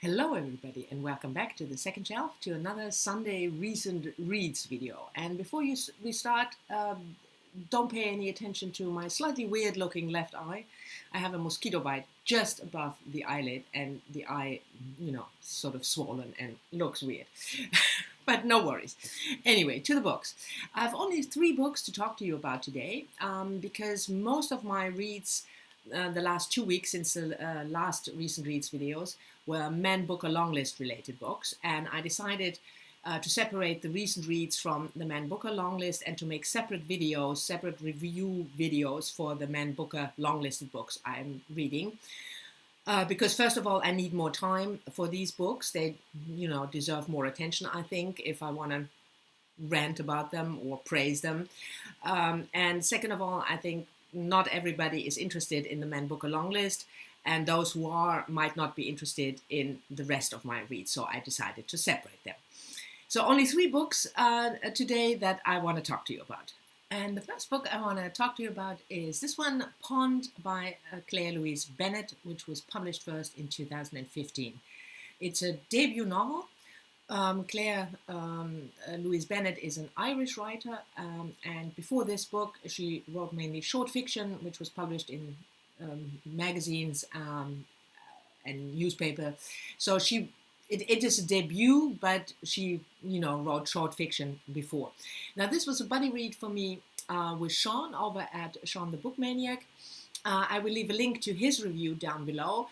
Hello everybody and welcome back to the second shelf to another Sunday recent reads video. And before we start, don't pay any attention to my slightly weird looking left eye. I have a mosquito bite just above the eyelid and the eye, sort of swollen and looks weird. But no worries. Anyway, to the books. I have only 3 books to talk to you about today because most of my reads the last 2 weeks since the last recent reads videos were Man Booker long list related books, and I decided to separate the recent reads from the Man Booker long list and to make separate videos, separate review videos for the Man Booker long listed books I'm reading. Because first of all, I need more time for these books. They, deserve more attention, I think, if I want to rant about them or praise them. And second of all, I think not everybody is interested in the Man Booker long list, and those who are might not be interested in the rest of my reads, so I decided to separate them. So only 3 books today that I want to talk to you about. And the first book I want to talk to you about is this one, Pond by Claire Louise Bennett, which was published first in 2015. It's a debut novel. Claire Louise Bennett is an Irish writer, and before this book she wrote mainly short fiction, which was published in magazines and newspaper. So it is a debut, but she wrote short fiction before. Now this was a buddy read for me with Sean over at Sean the Book Maniac. I will leave a link to his review down below.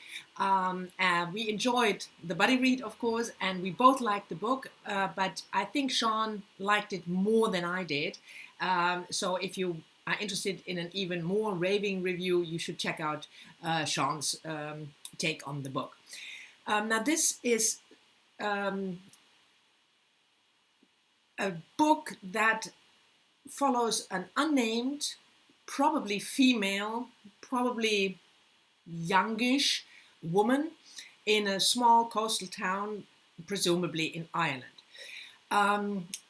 We enjoyed the buddy read, of course, and we both liked the book, but I think Sean liked it more than I did. So if you are interested in an even more raving review, you should check out Sean's take on the book. Now this is a book that follows an unnamed, probably female, probably youngish woman in a small coastal town, presumably in Ireland.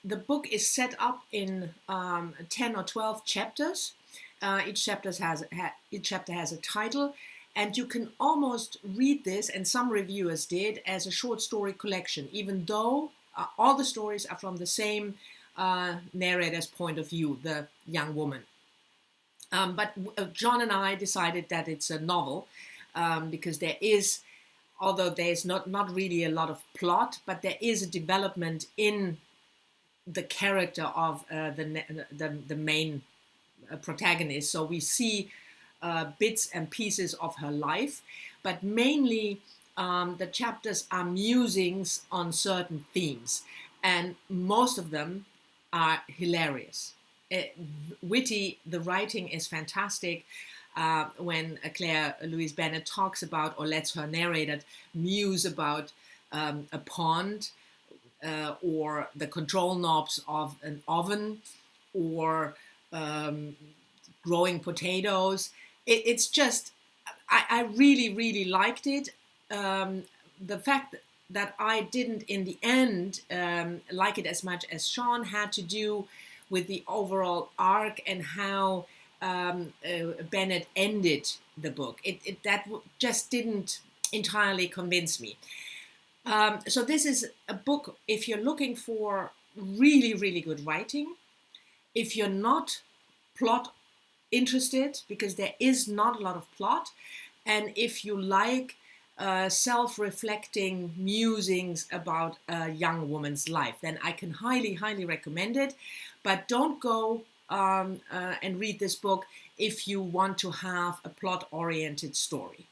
The book is set up in 10 or 12 chapters. Each chapter has a title, and you can almost read this, and some reviewers did, as a short story collection, even though all the stories are from the same narrator's point of view, the young woman. But John and I decided that it's a novel because there is, although there's not really a lot of plot, but there is a development in the character of the main protagonist. So we see bits and pieces of her life, but mainly the chapters are musings on certain themes, and most of them are hilarious. Witty, the writing is fantastic. When Claire Louise Bennett talks about, or lets her narrator muse about a pond, or the control knobs of an oven, or growing potatoes. It's just, I really, really liked it. The fact that I didn't in the end like it as much as Sean had to do with the overall arc and how Bennett ended the book. That just didn't entirely convince me. So this is a book, if you're looking for really, really good writing, if you're not plot interested, because there is not a lot of plot, and if you like self-reflecting musings about a young woman's life, then I can highly, highly recommend it. But don't go and read this book if you want to have a plot-oriented story.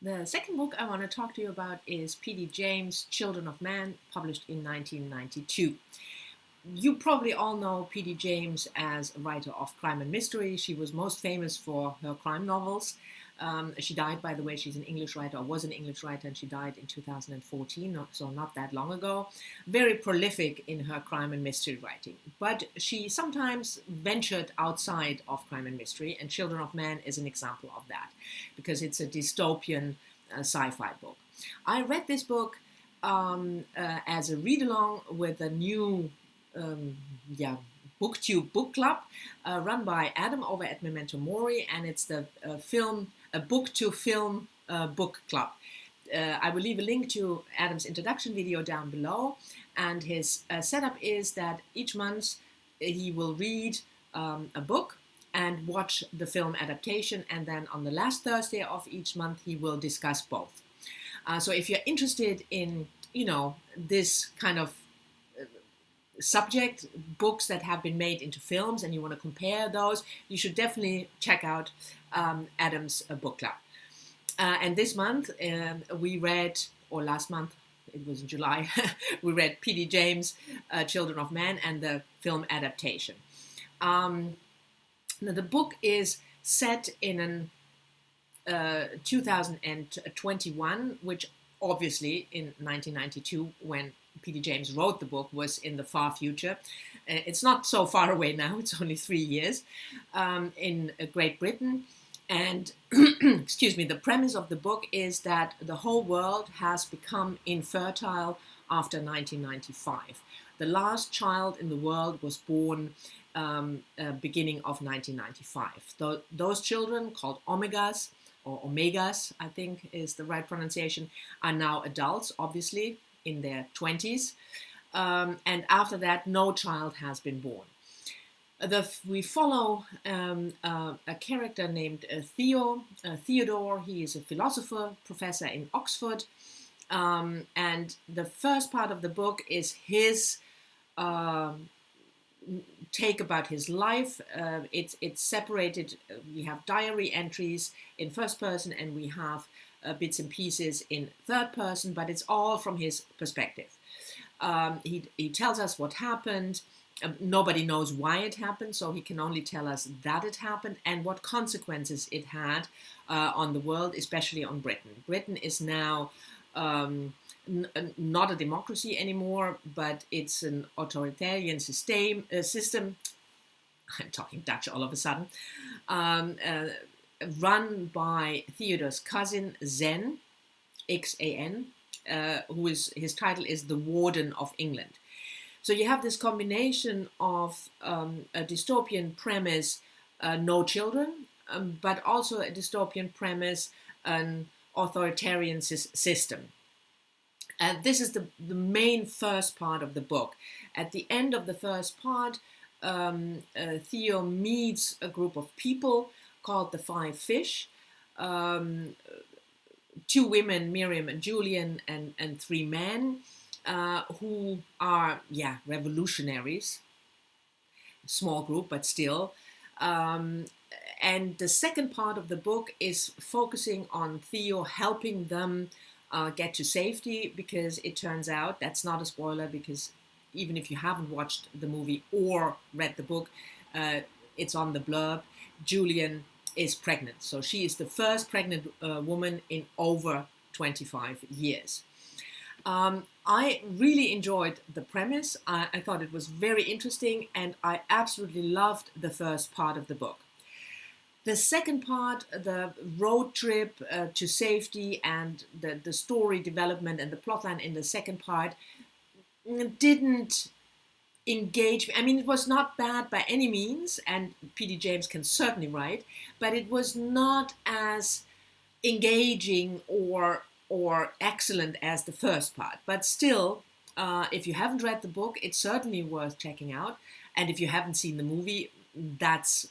The second book I want to talk to you about is P.D. James' Children of Man, published in 1992. You probably all know P.D. James as a writer of crime and mystery. She was most famous for her crime novels. She died, by the way, she's an English writer, or was an English writer, and she died in 2014, so not that long ago. Very prolific in her crime and mystery writing. But she sometimes ventured outside of crime and mystery, and Children of Man is an example of that, because it's a dystopian sci-fi book. I read this book as a read-along with a new BookTube book club run by Adam over at Memento Mori, and it's the a book to film book club. I will leave a link to Adam's introduction video down below. And his setup is that each month he will read a book and watch the film adaptation. And then on the last Thursday of each month, he will discuss both. So if you're interested in, this kind of subject, books that have been made into films, and you want to compare those, you should definitely check out Adam's book club. And this month we read, or last month, it was in July, we read P.D. James' Children of Men and the film adaptation. Now the book is set in 2021, which obviously in 1992, when P.D. James wrote the book, was in the far future. It's not so far away now, it's only 3 years, in Great Britain. And, excuse me, the premise of the book is that the whole world has become infertile after 1995. The last child in the world was born beginning of 1995. Those children, called Omegas, or Omegas, I think is the right pronunciation, are now adults, obviously, in their 20s. And after that, no child has been born. We follow a character named Theodore. He is a philosopher, professor in Oxford. And the first part of the book is his take about his life. It's separated. We have diary entries in first person, and we have bits and pieces in third person, but it's all from his perspective. He tells us what happened. Nobody knows why it happened, so he can only tell us that it happened and what consequences it had on the world, especially on Britain. Britain is now not a democracy anymore, but it's an authoritarian system. I'm talking Dutch all of a sudden. Run by Theodore's cousin Xan, X-A-N, his title is the Warden of England. So you have this combination of a dystopian premise, no children, but also a dystopian premise, an authoritarian system. And this is the main first part of the book. At the end of the first part, Theo meets a group of people called the Five Fish, 2 women, Miriam and Julian, and 3 men, who are, revolutionaries. Small group, but still. And the second part of the book is focusing on Theo helping them get to safety, because it turns out, that's not a spoiler, because even if you haven't watched the movie or read the book, it's on the blurb, Julian is pregnant. So she is the first pregnant woman in over 25 years. I really enjoyed the premise. I thought it was very interesting, and I absolutely loved the first part of the book. The second part, the road trip to safety and the story development and the plotline in the second part didn't engage me. I mean, it was not bad by any means, and P.D. James can certainly write, but it was not as engaging or excellent as the first part. But still, if you haven't read the book, it's certainly worth checking out. And if you haven't seen the movie, that's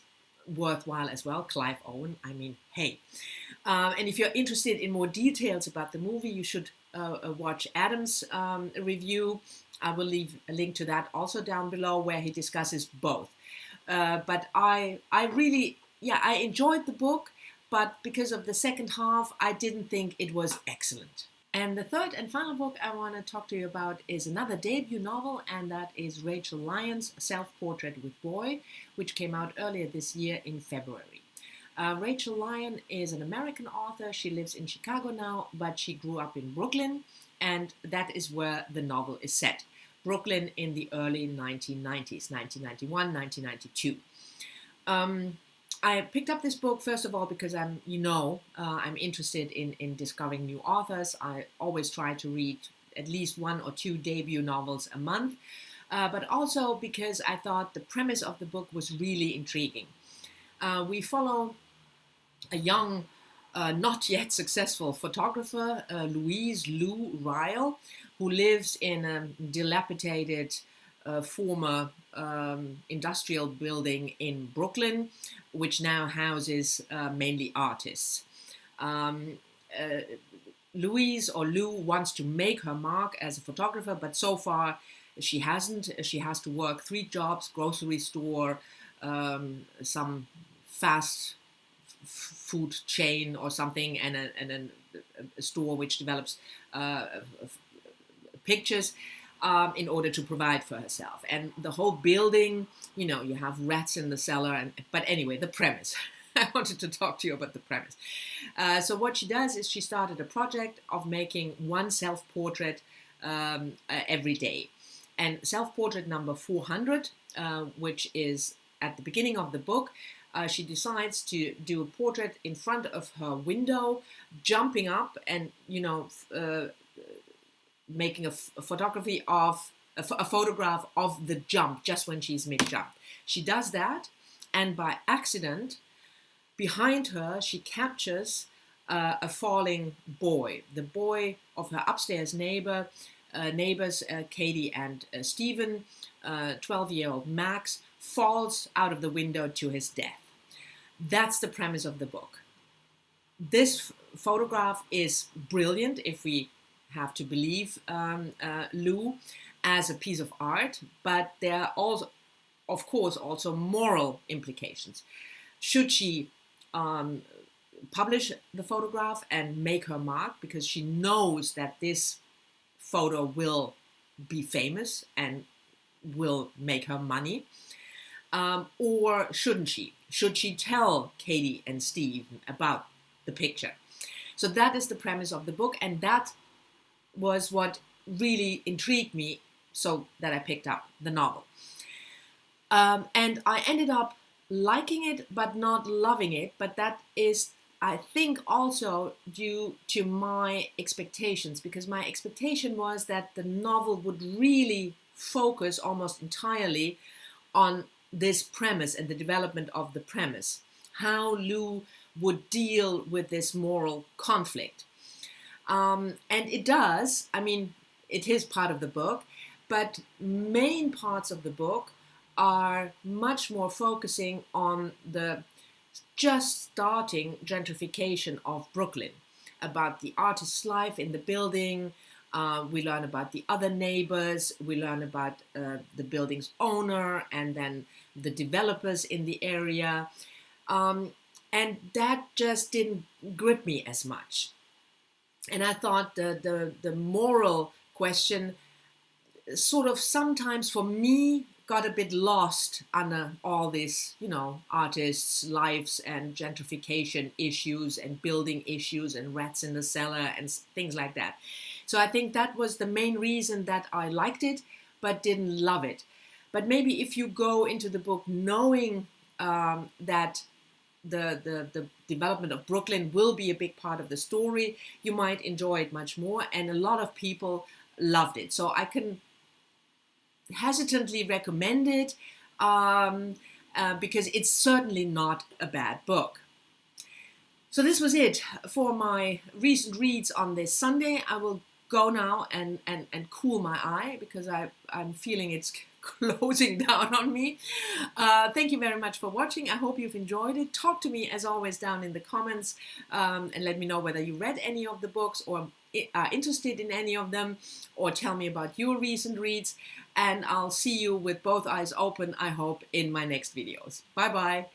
worthwhile as well. Clive Owen, I mean, hey. And if you're interested in more details about the movie, you should watch Adam's review. I will leave a link to that also down below, where he discusses both. But I really, I enjoyed the book, but because of the second half, I didn't think it was excellent. And the third and final book I want to talk to you about is another debut novel, and that is Rachel Lyon's Self-Portrait with Boy, which came out earlier this year in February. Rachel Lyon is an American author. She lives in Chicago now, but she grew up in Brooklyn, and that is where the novel is set. Brooklyn in the early 1990s, 1991, 1992. I picked up this book, first of all, because I'm interested in discovering new authors. I always try to read at least 1 or 2 debut novels a month, but also because I thought the premise of the book was really intriguing. We follow a young not yet successful photographer, Louise Lou Ryle, who lives in a dilapidated former industrial building in Brooklyn, which now houses mainly artists. Louise or Lou wants to make her mark as a photographer, but so far she hasn't. She has to work 3 jobs: grocery store, some fast food chain or something, and a store which develops pictures, in order to provide for herself. And the whole building, you have rats in the cellar. But anyway, the premise. I wanted to talk to you about the premise. So what she does is she started a project of making one self-portrait every day. And self-portrait number 400, which is at the beginning of the book, she decides to do a portrait in front of her window, jumping up and, making a photography of a photograph of the jump just when she's mid-jump. She does that, and by accident, behind her, she captures a falling boy, the boy of her upstairs neighbors, Katie and Stephen. 12-year-old Max falls out of the window to his death. That's the premise of the book. This photograph is brilliant, if we have to believe Lou, as a piece of art, but there are also, of course, also moral implications. Should she publish the photograph and make her mark, because she knows that this photo will be famous and will make her money? Or shouldn't she? Should she tell Katie and Steve about the picture? So that is the premise of the book, and that was what really intrigued me, so that I picked up the novel. And I ended up liking it, but not loving it. But that is, I think, also due to my expectations, because my expectation was that the novel would really focus almost entirely on this premise and the development of the premise, how Lou would deal with this moral conflict. And it does. I mean, it is part of the book, but main parts of the book are much more focusing on the just starting gentrification of Brooklyn, about the artist's life in the building. We learn about the other neighbors, we learn about the building's owner, and then the developers in the area. And that just didn't grip me as much. And I thought the moral question sort of sometimes for me got a bit lost under all these, artists' lives and gentrification issues and building issues and rats in the cellar and things like that. So I think that was the main reason that I liked it, but didn't love it. But maybe if you go into the book knowing that the development of Brooklyn will be a big part of the story, you might enjoy it much more. And a lot of people loved it. So I can hesitantly recommend it because it's certainly not a bad book. So this was it for my recent reads on this Sunday. I will go now and cool my eye, because I'm feeling it's closing down on me. Thank you very much for watching. I hope you've enjoyed it. Talk to me as always down in the comments, and let me know whether you read any of the books or are interested in any of them, or tell me about your recent reads. And I'll see you with both eyes open, I hope, in my next videos. Bye bye.